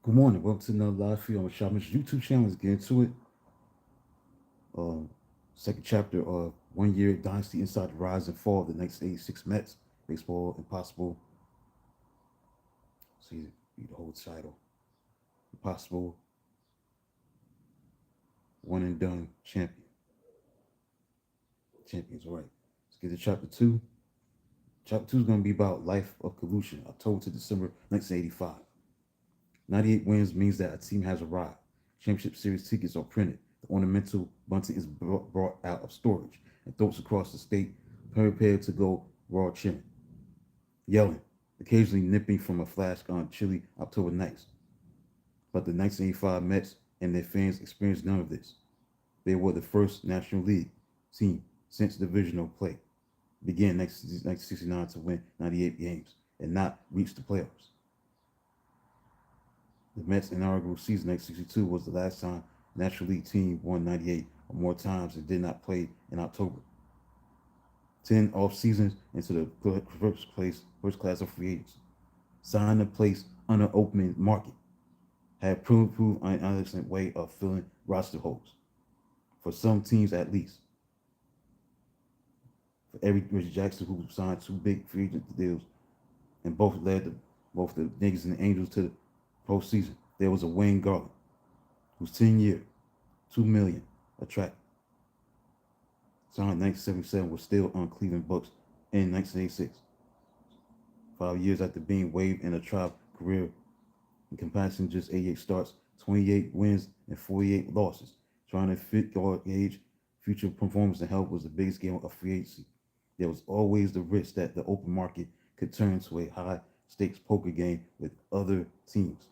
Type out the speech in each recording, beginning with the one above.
Good morning. Welcome to another live feed on the Shopman's YouTube channel. Let's get into it. Um, Second chapter of 1 year Dynasty inside the rise and fall of the 1986 Mets. Baseball Impossible. See, read the whole title. Impossible one and done champion. Champions, all right. Let's get to chapter two. Chapter two is going to be about life of collusion, October to December 1985. 98 wins means that a team has arrived. Championship Series tickets are printed. The ornamental bunting is brought out of storage and throws across the state, prepared to go raw chilling, yelling, occasionally nipping from a flask on chilly October nights. But the 1985 Mets and their fans experienced none of this. They were the first National League team since divisional play began 1969 to win 98 games and not reach the playoffs. The Mets' inaugural season, 1962, was the last time a National League team won 98 or more times and did not play in October. 10 off seasons into the first class of free agents. Signed a place on the opening market. Had proved an excellent way of filling roster holes. For some teams at least. For every Richard Jackson who signed two big free agent deals and both the Yankees and the Angels to the postseason, there was a Wayne Garland whose 10-year, $2 million a track signed in 1977 was still on Cleveland books in 1986. 5 years after being waived in a trial career encompassing just 88 starts, 28 wins, and 48 losses. Trying to fit gauge future performance and health was the biggest game of free agency. There was always the risk that the open market could turn into a high stakes poker game with other teams.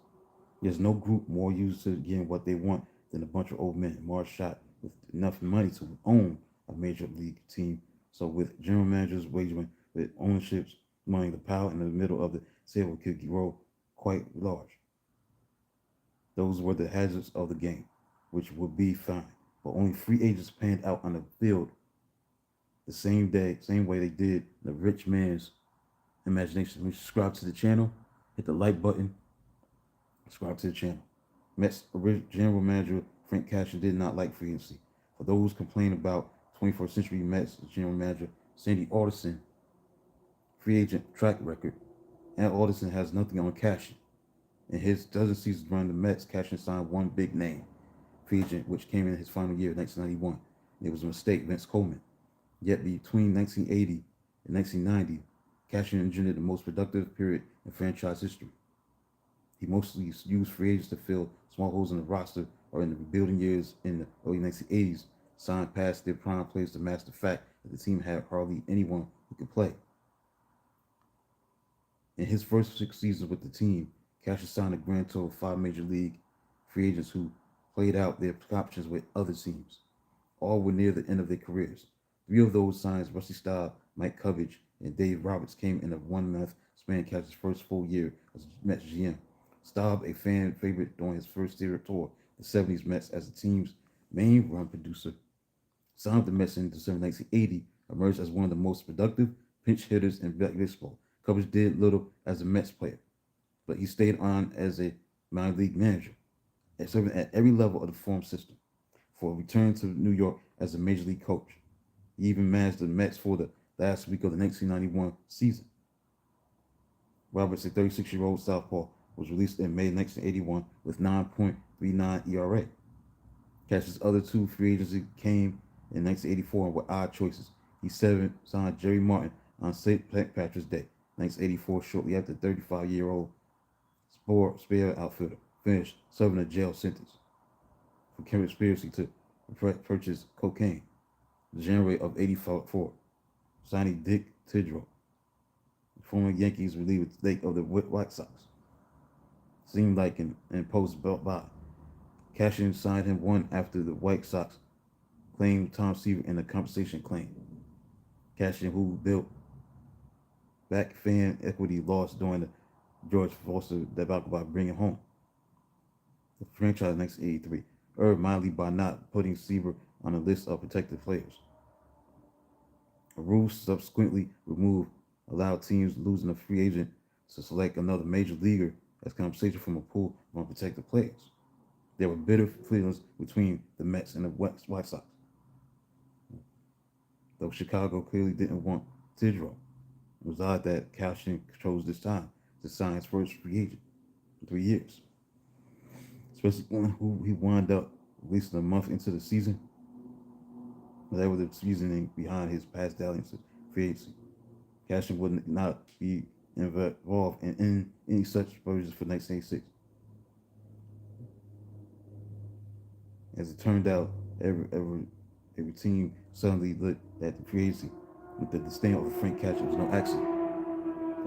There's no group more used to getting what they want than a bunch of old men. Mars shot with enough money to own a major league team. So with general managers wagering with ownerships money, the power in the middle of the table could grow quite large. Those were the hazards of the game, which would be fine. But only free agents panned out on the field the same way they did the rich man's imagination. When you subscribe to the channel, hit the like button, subscribe to the channel. Mets general manager Frank Cashin did not like free agency. For those complaining about 21st century Mets general manager Sandy Alderson free agent track record, and Alderson has nothing on Cashin. In his dozen seasons running the Mets, Cashin signed one big name free agent, which came in his final year, 1991. It was a mistake, Vince Coleman. Yet between 1980 and 1990, Cashin engineered the most productive period in franchise history. He mostly used free agents to fill small holes in the roster or in the rebuilding years in the early 1980s, signed past their prime players to mask the fact that the team had hardly anyone who could play. In his first 6 seasons with the team, Cashin signed a grand total of five major league free agents who played out their options with other teams. All were near the end of their careers. Three of those signs, Rusty Staub, Mike Covage, and Dave Roberts, came in a 1 month span Cashin's first full year as Mets GM. Staub, a fan favorite during his first tour, the 70s Mets as the team's main run producer, signed the Mets in December 1980, emerged as one of the most productive pinch hitters in baseball. Covers did little as a Mets player, but he stayed on as a minor league manager, and serving at every level of the farm system. For a return to New York as a major league coach, he even managed the Mets for the last week of the 1991 season. Roberts, a 36-year-old southpaw, was released in May 1981 with 9.39 ERA. Cash's other two free agency came in 1984 and were odd choices. He signed Jerry Martin on St. Patrick's Day, 1984, shortly after the 35-year-old spare outfielder finished serving a jail sentence for conspiracy to purchase cocaine. January of '84, signing Dick Tidrow, former Yankees reliever of the White Sox. Seemed like an imposed by. Cashin signed him one after the White Sox claimed Tom Seaver in a compensation claim. Cashin, who built back fan equity loss during the George Foster debacle by bringing home the franchise in 1983, earned mildly by not putting Seaver on a list of protected players. A rule subsequently removed allowed teams losing a free agent to select another major leaguer as compensation from a pool of unprotected players. There were bitter feelings between the Mets and the White Sox, though Chicago clearly didn't want Tidrow. It was odd that Cashman chose this time to sign his first free agent in 3 years, especially one who he wound up releasing a month into the season. That was the reasoning behind his past dalliance with free agency. Cashman would not be involved in any such versions for 1986. As it turned out, every team suddenly looked at the free agency with the disdain of Frank Cashman. Was no accident.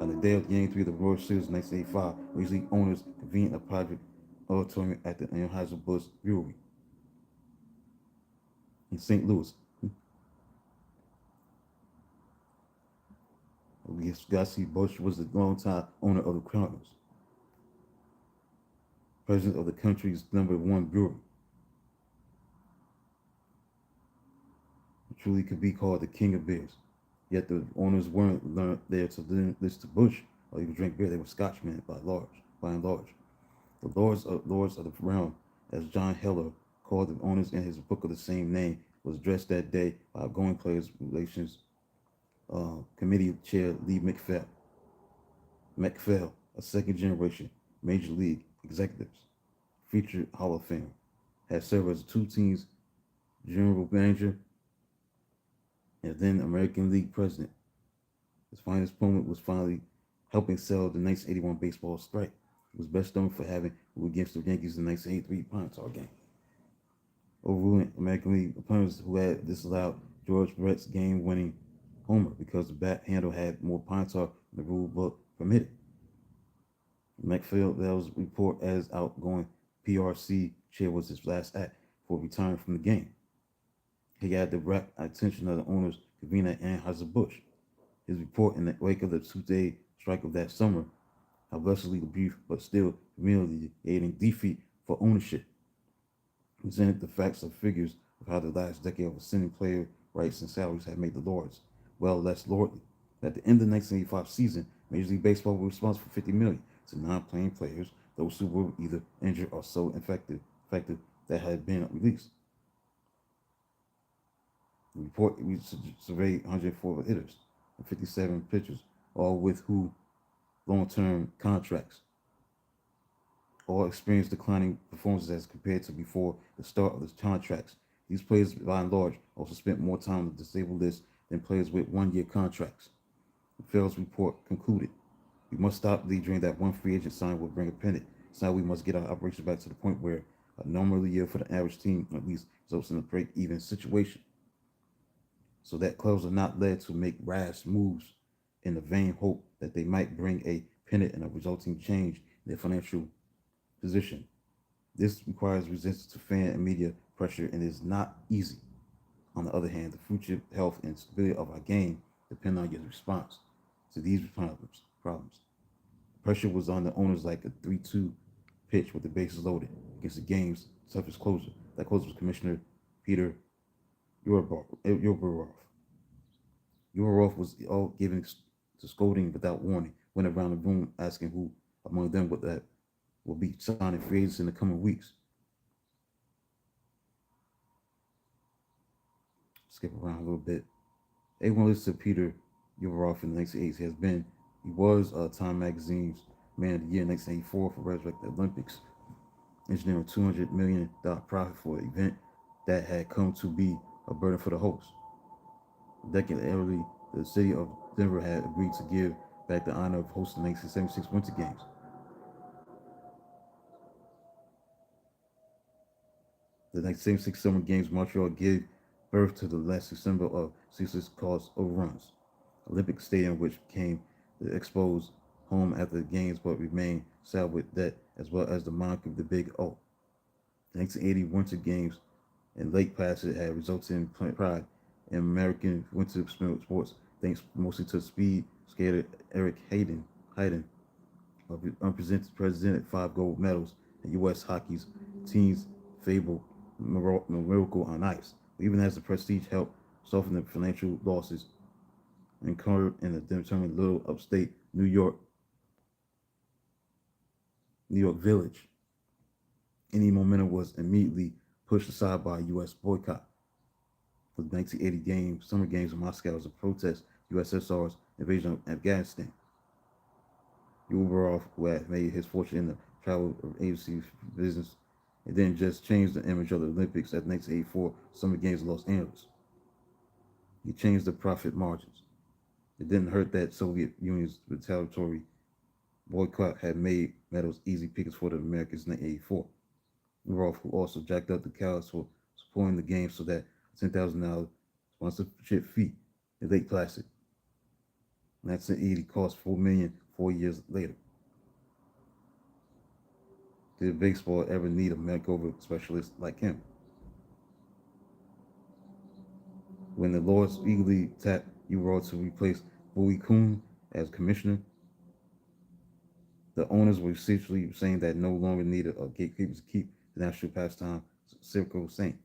On the day of Game 3 of the World Series in 1985, Major League owners convened a private auditorium at the Anheuser-Busch Brewery in St. Louis. Gussie Busch was the longtime owner of the Cardinals, president of the country's #1 brewery. He truly could be called the king of beers. Yet the owners weren't there to listen to Bush or even drink beer. They were Scotchmen by and large. The lords of the realm, as John Heller called the owners in his book of the same name, was addressed that day by outgoing players relations committee chair Lee McPhail. McPhail, a second generation major league executives, featured Hall of Famer, had served as two teams general manager and then American League president. His finest moment was finally helping sell the 1981 baseball strike. He was best known for having ruled against the Yankees in the 1983 Pine Tar game, overruling American League opponents who had disallowed George Brett's game-winning homer because the bat handle had more pine tar than the rule book permitted. McPhail's report as outgoing PRC chair was his last act before retiring from the game. He had the rapt attention of the owners convening at Anheuser-Busch. His report in the wake of the two-day strike of that summer, how blessedly brief but still humiliating defeat for ownership, presented the facts and figures of how the last decade of ascending player rights and salaries had made the Lords well less lordly. At the end of the 1985 season, Major League Baseball was responsible for $50 million to non-playing players, those who were either injured or so infected that had been released. The report surveyed 104 hitters and 57 pitchers, all with who long-term contracts, all experienced declining performances as compared to before the start of the contracts. These players, by and large, also spent more time on the disabled list than players with one-year contracts. Phil's report concluded, we must stop leading that one free agent sign will bring a pennant. It's now we must get our operations back to the point where a normal year for the average team at least results in a break-even situation, so that clubs are not led to make rash moves in the vain hope that they might bring a pennant and a resulting change in their financial position. This requires resistance to fan and media pressure and is not easy. On the other hand, the future health and stability of our game depend on your response to these problems. Pressure was on the owners like a 3-2 pitch with the bases loaded against the game's toughest closer. That closer was Commissioner Peter Ueberroth. Ueberroth was all giving to scolding without warning, went around the room asking who among them will be signing free agents in the coming weeks. Skip around a little bit. Everyone listens to Peter Ueberroth in the 1980s. He was Time Magazine's Man of the Year in 1984 for Resurrect the Olympics, engineering a $200 million profit for an event that had come to be a burden for the host. A decade earlier, the city of Denver had agreed to give back the honor of hosting the 1976 Winter Games. The 1976 Summer Games, Montreal gave birth to the last December of ceaseless cost overruns. Olympic Stadium, which became the Expo's home after the games, but remained saddled with debt, as well as the moniker of the Big O. The 1980 Winter Games in Lake Placid had resulted in pride in American winter sports, thanks mostly to speed skater Eric Hayden, presented 5 gold medals in U.S. hockey's team's fabled miracle on ice. Even as the prestige helped soften the financial losses incurred in the determined little upstate New York New York Village. Any momentum was immediately pushed aside by a U.S. boycott of the 1980 Summer Games in Moscow as a protest USSR's invasion of Afghanistan. Uberov, who had made his fortune in the travel agency business, and then just changed the image of the Olympics at the 1984 Summer Games in Los Angeles. He changed the profit margins. It didn't hurt that Soviet Union's retaliatory boycott had made medals easy pickings for the Americans in 1984. Uberov, who also jacked up the cows for supporting the game so that a $10,000 sponsorship fee, the late classic. 1980 cost $4 million 4 years later. Did baseball ever need a makeover specialist like him? When the Lords eagerly tapped Uberall to replace Bowie Kuhn as commissioner, the owners were essentially saying that no longer needed a gatekeeper to keep the national pastime sacrosanct,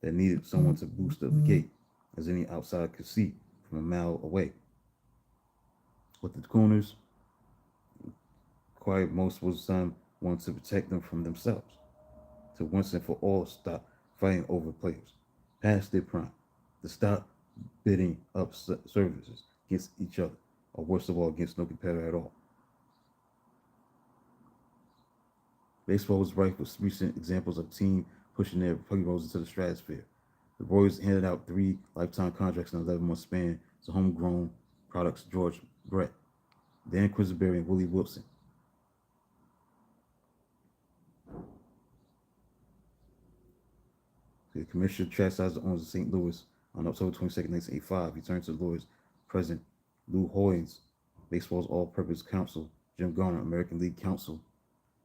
that needed someone to boost up the gate, as any outsider could see from a mile away. What the Cooners required most was someone to protect them from themselves, to once and for all stop fighting over players past their prime, to stop bidding up services against each other, or worst of all, against no competitor at all. Baseball was rife with recent examples of teams pushing their payroll into the stratosphere. The Royals handed out 3 lifetime contracts in an 11-month span to homegrown products George Brett, Dan Quisenberry, and Willie Wilson. The commissioner chastised the owners of St. Louis on October 22, 1985. He turned to Louis President Lou Hoynes, baseball's all-purpose counsel, Jim Garner, American League Counsel,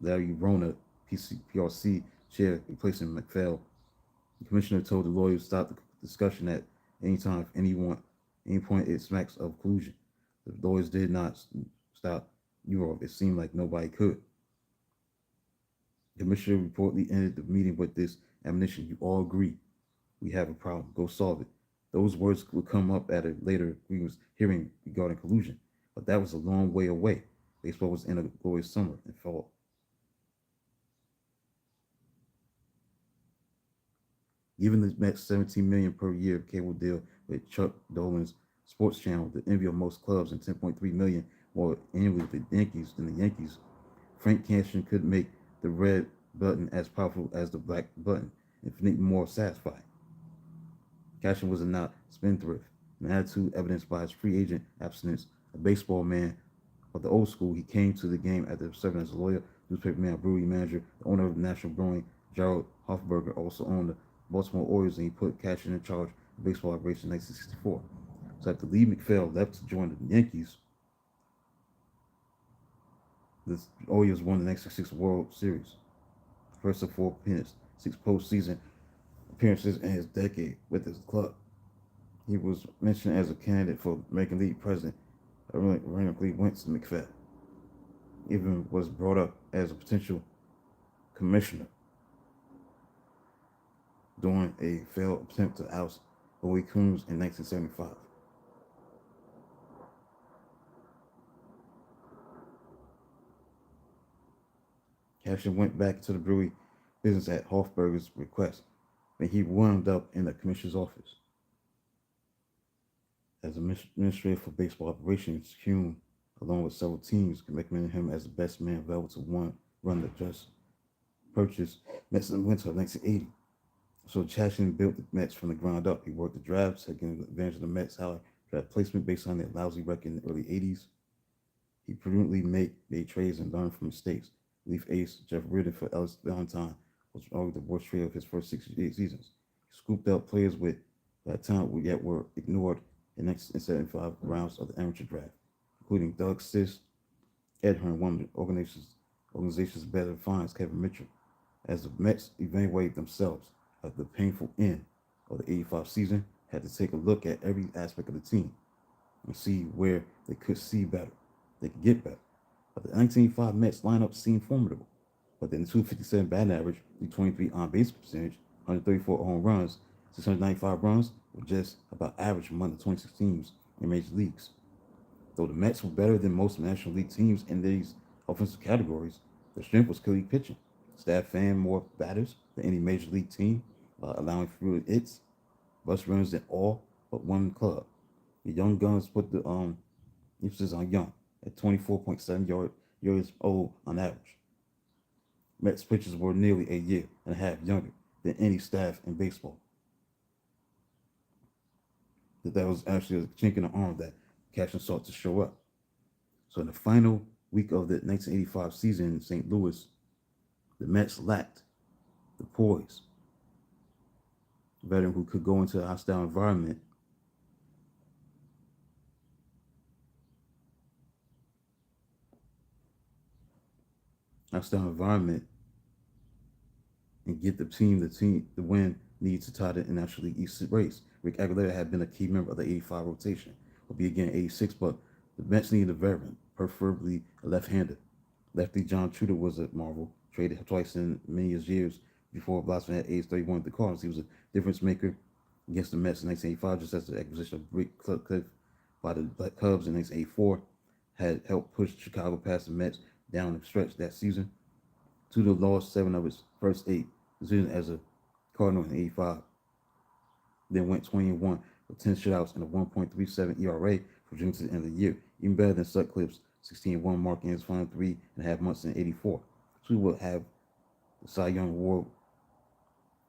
Larry Rona, PRC chair, replacing McPhail. The commissioner told the lawyers to stop the discussion at any time if any point it smacks of collusion. The lawyers did not stop Europe. It seemed like nobody could. The commissioner reportedly ended the meeting with this admonition: "You all agree. We have a problem. Go solve it." Those words would come up at a later hearing regarding collusion, but that was a long way away. Baseball was in a glorious summer and fall. Given the Mets $17 million per year cable deal with Chuck Dolan's sports channel, the envy of most clubs, and $10.3 million more annually with the Yankees than the Yankees, Frank Cashin could make the red button as powerful as the black button, infinitely more satisfying. Cashin was a not spendthrift, an attitude evidenced by his free agent abstinence, a baseball man of the old school. He came to the game after serving as a lawyer, newspaper man, brewery manager, the owner of the National Brewing. Gerald Hofberger also owned the Baltimore Orioles, and he put Cashin in charge of baseball operations in 1964. So after Lee McPhail left to join the Yankees, the Orioles won the 1966 World Series, first of 4 pennants, 6 postseason appearances in his decade with his club. He was mentioned as a candidate for American League president, ironically went to McPhail. Even was brought up as a potential commissioner during a failed attempt to oust Bowie Coons in 1975. Cashin went back to the brewery business at Hofberger's request, and he wound up in the commissioner's office. As administrator for baseball operations, Hume, along with several teams, recommended him as the best man available to run the just purchase Mets in the winter of 1980. So Cashin built the Mets from the ground up. He worked the drafts, taking advantage of the Mets' high draft placement based on their lousy record in the early 80s. He prudently made trades and learned from mistakes. Relief ace Jeff Reardon for Ellis Valentine was already the worst trade of his first 6 seasons. He scooped out players with that talent yet were ignored in 1975 rounds of the amateur draft, including Doug Sis, Ed Hearn, one of the organization's better finds, Kevin Mitchell. As the Mets evaluated themselves at the painful end of the 85 season, had to take a look at every aspect of the team and see where they could see better, they could get better. But the 1985 Mets lineup seemed formidable, but then the 257 batting average, 323 on-base percentage, 134 home runs, 695 runs were just about average among the 26 teams in major leagues. Though the Mets were better than most National League teams in these offensive categories, The strength was clearly pitching. Staff fanned more batters than any major league team, allowing fewer hits, bus runners than all but one club. The young guns put the emphasis on young at 24.7 years old on average. Mets pitchers were nearly a year and a half younger than any staff in baseball. That was actually a chink in the arm that Cashman sought to show up. So in the final week of the 1985 season in St. Louis, the Mets lacked the poise, a veteran who could go into a hostile environment, and get the win needed to tie the National League East race. Rick Aguilera had been a key member of the '85 rotation. Will be again '86, but the Mets needed a veteran, preferably a left-hander. Lefty John Tudor was a marvel, traded twice in many years before Blossom at age 31 with the Cardinals. He was a difference maker against the Mets in 1985, just as the acquisition of Rick Cliff by the Black Cubs in 1984 had helped push Chicago past the Mets down the stretch that season. Tudor lost 7 of his first 8 decisions as a Cardinal in '85, then went 20-1 with 10 shutouts and a 1.37 ERA for June to the end of the year, even better than Sutcliffe's 16-1 mark in his final 3.5 months in '84. Tudor would have the Cy Young Award,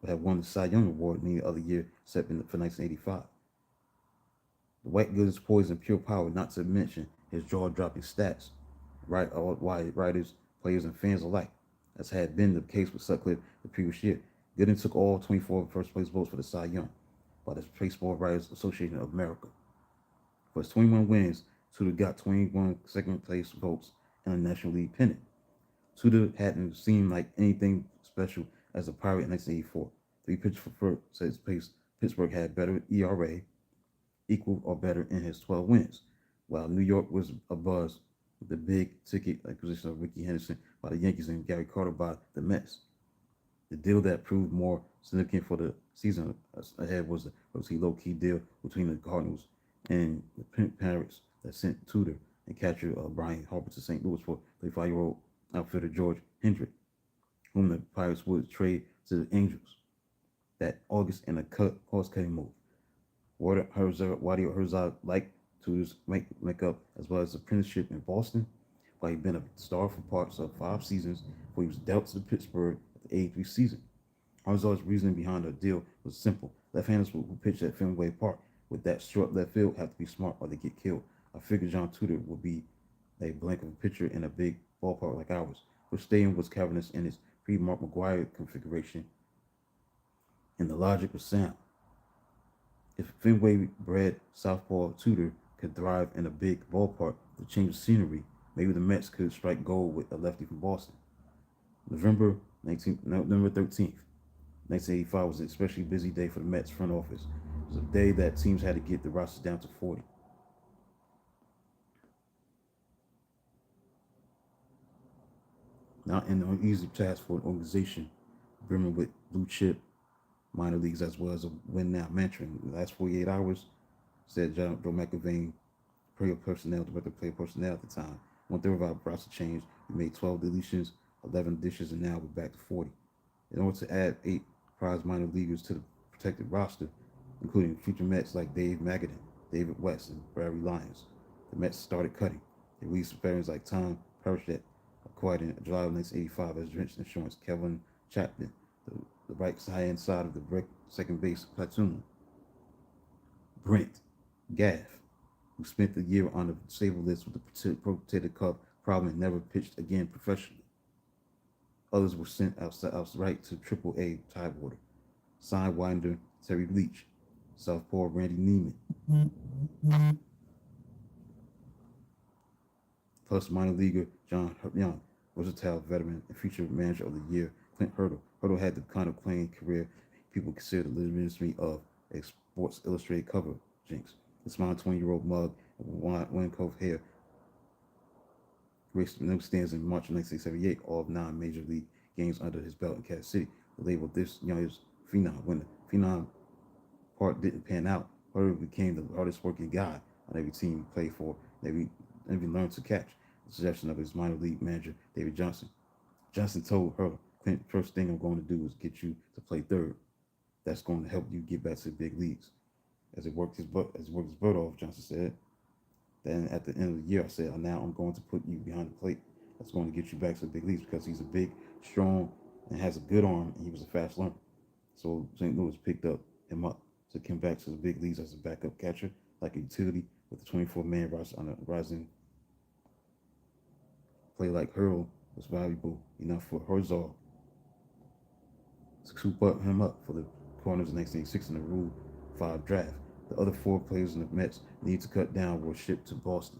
have won the Cy Young Award any other year except for 1985. The white goods poise and pure power, not to mention his jaw-dropping stats, right? Why writers, players, and fans alike, as had been the case with Sutcliffe the previous year. Gooden took all 24 first place votes for the Cy Young by the Baseball Writers Association of America. For his 21 wins, Tudor got 21 second place votes and a National League pennant. Tudor hadn't seemed like anything special as a Pirate in 1984. Three pitchers for first says Pittsburgh had better ERA, equal or better in his 12 wins, while New York was abuzz with the big ticket acquisition of Rickey Henderson by the Yankees and Gary Carter by the Mets. The deal that proved more significant for the season ahead was the low-key deal between the Cardinals and the Pirates that sent Tudor and catcher Brian Harper to St. Louis for 35-year-old outfielder George Hendrick, whom the Pirates would trade to the Angels that August in a cost-cutting move. Why do Herzog like Tudor's makeup as well as apprenticeship in Boston? While he'd been a star for parts of 5 seasons before he was dealt to Pittsburgh at the '83 season. Herzog's reasoning behind the deal was simple. Left-handers who pitch at Fenway Park with that short left field have to be smart or they get killed. I figured John Tudor would be a blank of a pitcher in a big ballpark like ours, which stadium was cavernous in its pre-Mark McGwire configuration, and the logic was sound. If Fenway-bred southpaw Tudor could thrive in a big ballpark to change the scenery, maybe the Mets could strike gold with a lefty from Boston. November 13th, 1985 was an especially busy day for the Mets front office. It was a day that teams had to get the rosters down to 40. Not an easy task for an organization brimming with blue chip minor leagues as well as a win now mantra. In the last 48 hours, said Joe McIlvain, director of player personnel at the time. 1/3 of our roster changed. We made 12 deletions, 11 additions, and now we're back to 40. In order to add 8 prize minor leaguers to the protected roster, including future Mets like Dave Magadan, David West, and Barry Lyons, the Mets started cutting. They released veterans like Tom Parrish, acquired in July of 1985 as Drenched Insurance, Kevin Chapman, the right high-end side of the second base platoon, Brent Gaff, who spent the year on the disabled list with a rotator cuff problem and never pitched again professionally. Others were sent outright to Triple-A Tidewater. Sidewinder Terry Leach, southpaw Randy Neiman, plus minor leaguer John Young, versatile veteran and future manager of the year Clint Hurdle. Hurdle had the kind of playing career people consider the legitimacy of a Sports Illustrated cover jinx. The smiling 20-year-old mug and Wincove hair graced no stands in March of 1978, all of 9 major league games under his belt in Kansas City. The label this youngest phenom. When the phenom part didn't pan out, Hurdle became the hardest working guy on every team he played for, and every learned to catch. The suggestion of his minor league manager, David Johnson. Johnson told her, Clint, first thing I'm going to do is get you to play third. That's going to help you get back to the big leagues. As he worked his butt off, Johnson said. Then at the end of the year, I said, now I'm going to put you behind the plate. That's going to get you back to the big leagues because he's a big, strong, and has a good arm, and he was a fast learner. So St. Louis picked him up, took him back to the big leagues as a backup catcher, like a utility with a 24-man roster on a rising play like Hurl was valuable enough for Herzog to scoop him up for the corners in 1986 in the Rule 5 draft. The other 4 players in the Mets needed to cut down were shipped to Boston.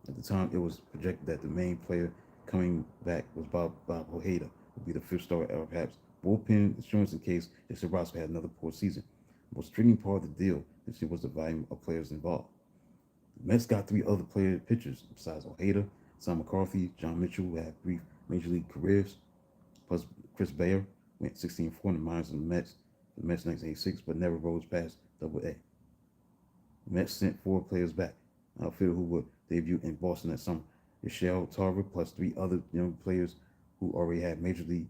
At the time, it was projected that the main player coming back was Bob Ojeda, would be the fifth starter or perhaps bullpen insurance in case Jesse Roscoe had another poor season. The most stringing part of the deal this year was the volume of players involved. The Mets got 3 other pitchers besides Ojeda, Sam McCarthy, John Mitchell, who had brief major league careers, plus Chris Bayer went 16-4 in the minors of the Mets 1986, but never rose past Double A. The Mets sent 4 players back. An outfielder who would debut in Boston that summer. Michelle Tarver plus 3 other young players who already had major league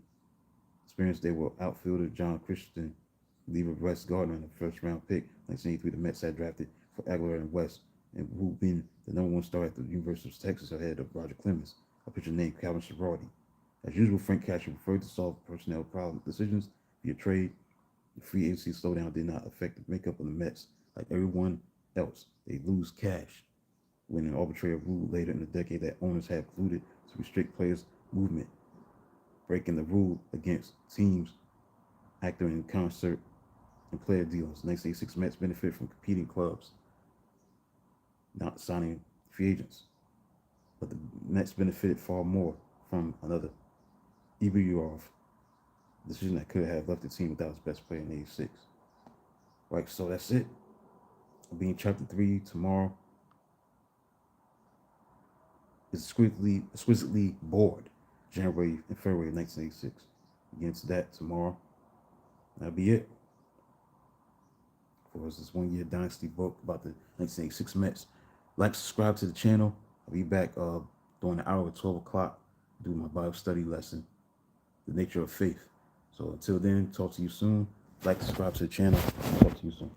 experience. They were outfielder John Christian, reliever Wes Gardner, and the first-round pick, 1983. The Mets had drafted for Aguilar and West, and who been the #1 star at the University of Texas ahead of Roger Clemens, a pitcher named Calvin Girardi. As usual, Frank Casher preferred to solve personnel problem decisions via trade. The free agency slowdown did not affect the makeup of the Mets. Like everyone else, they lose cash when an arbitrary rule later in the decade that owners have concluded to restrict players' movement, breaking the rule against teams acting in concert in player deals. 1986 Mets benefit from competing clubs not signing free agents, but the Mets benefited far more from another Ibrahimov decision that could have left the team without his best player in '86. Right, so that's it. I'll be in chapter 3 tomorrow. It's exquisitely bored. January and February 1986. Against that tomorrow. That'll be it. For this 1-year Dynasty book about the 1986 Mets. Like, subscribe to the channel. I'll be back during the hour at 12 o'clock doing my Bible study lesson, The Nature of Faith. So until then, talk to you soon. Like, subscribe to the channel. Talk to you soon.